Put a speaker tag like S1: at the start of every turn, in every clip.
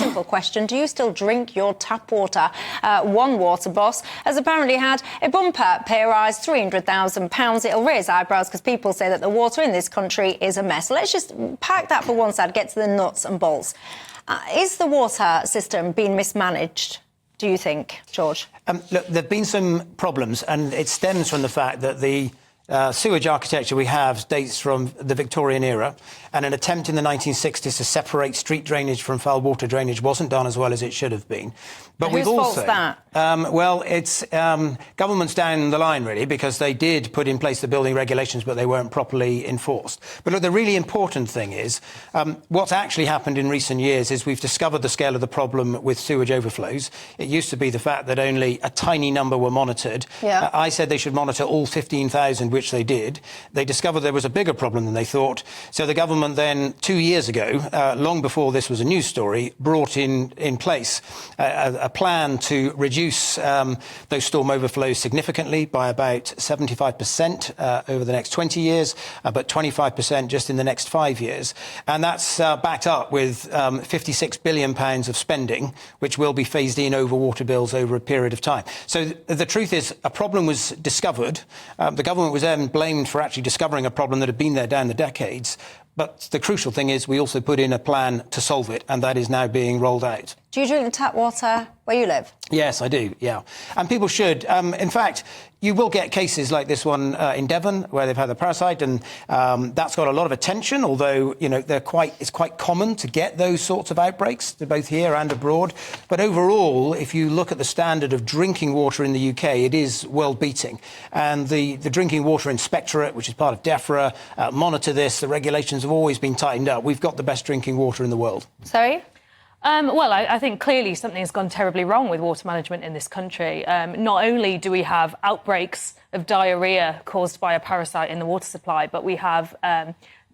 S1: simple question. Do you still drink your tap water? One water boss has apparently had a bumper pay rise, £300,000. It'll raise eyebrows because people say that the water in this country is a mess. Let's just park that for one side, get to the nuts and bolts. Is the water system being mismanaged, do you think, George?
S2: Look, there have been some problems, and it stems from the fact that the sewage architecture we have dates from the Victorian era, and an attempt in the 1960s to separate street drainage from foul water drainage wasn't done as well as it should have been.
S1: But whose fault's that?
S2: Well, it's governments down the line, really, because they did put in place the building regulations, but they weren't properly enforced. But look, the really important thing is what's actually happened in recent years is we've discovered the scale of the problem with sewage overflows. It used to be the fact that only a tiny number were monitored.
S1: Yeah.
S2: I said they should monitor all 15,000, which they did. They discovered there was a bigger problem than they thought. So the government then, 2 years ago, long before this was a news story, brought in place a plan to reduce those storm overflows significantly by about 75% over the next 20 years, but 25% just in the next 5 years. And that's backed up with £56 billion of spending, which will be phased in over water bills over a period of time. So the truth is, a problem was discovered. The government was then blamed for actually discovering a problem that had been there down the decades. But the crucial thing is we also put in a plan to solve it, and that is now being rolled out.
S1: Do you drink the tap water where you live?
S2: Yes, I do, yeah. And people should. In fact, you will get cases like this one in Devon, where they've had the parasite, and that's got a lot of attention, although, you know, it's quite common to get those sorts of outbreaks, both here and abroad. But overall, if you look at the standard of drinking water in the UK, it is world-beating. And the Drinking Water Inspectorate, which is part of DEFRA, monitor this. The regulations have always been tightened up. We've got the best drinking water in the world.
S1: Sorry?
S3: Well, I think clearly something has gone terribly wrong with water management in this country. Not only do we have outbreaks of diarrhoea caused by a parasite in the water supply, but we have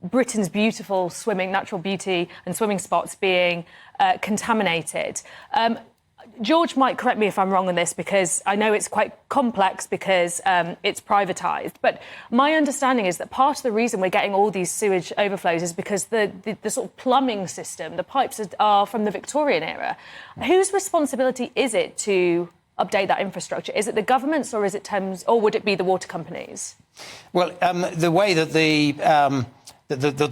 S3: Britain's beautiful natural beauty and swimming spots being contaminated. George might correct me if I'm wrong on this, because I know it's quite complex because it's privatised. But my understanding is that part of the reason we're getting all these sewage overflows is because the sort of plumbing system, the pipes are from the Victorian era. Whose responsibility is it to update that infrastructure? Is it the government's, or is it Thames, or would it be the water companies?
S2: Well, the way that the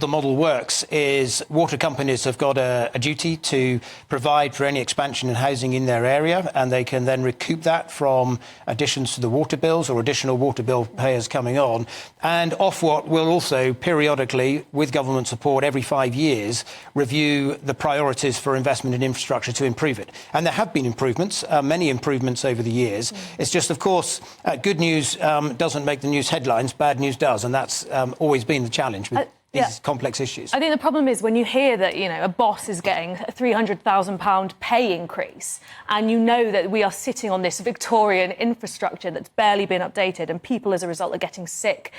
S2: model works is water companies have got a duty to provide for any expansion in housing in their area, and they can then recoup that from additions to the water bills or additional water bill payers coming on. And Ofwat will also periodically, with government support every 5 years, review the priorities for investment in infrastructure to improve it. And there have been improvements, many improvements over the years. It's just, of course, good news doesn't make the news headlines, bad news does, and that's always been the challenge with these complex issues.
S3: I think the problem is when you hear that, you know, a boss is getting a £300,000 pay increase, and you know that we are sitting on this Victorian infrastructure that's barely been updated, and people as a result are getting sick.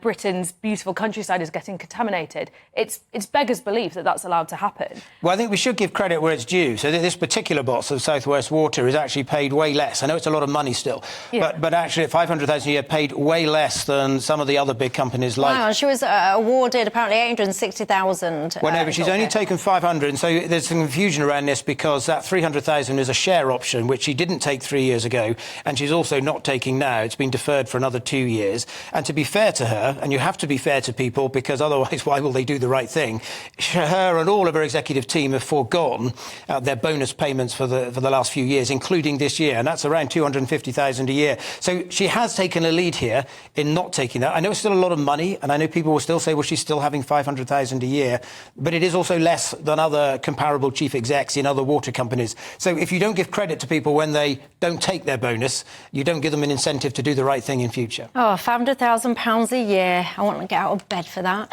S3: Britain's beautiful countryside is getting contaminated. It's beggars belief that that's allowed to happen.
S2: Well, I think we should give credit where it's due. So this particular boss of South West Water is actually paid way less. I know it's a lot of money still, but actually at £500,000 a year, paid way less than some of the other big companies like...
S1: Wow, she was awarded apparently £860,000.
S2: Well, no, but she's only taken 500, and so there's some confusion around this because that 300,000 is a share option, which she didn't take 3 years ago, and she's also not taking now. It's been deferred for another 2 years. And to be fair to her, and you have to be fair to people, because otherwise why will they do the right thing? Her and all of her executive team have foregone their bonus payments for the last few years, including this year, and that's around 250,000 a year. So she has taken a lead here in not taking that. I know it's still a lot of money, and I know people will still say, well, she's still having 500,000 a year, but it is also less than other comparable chief execs in other water companies. So if you don't give credit to people when they don't take their bonus, you don't give them an incentive to do the right thing in future.
S1: Oh, £500,000 a year. I want to get out of bed for that.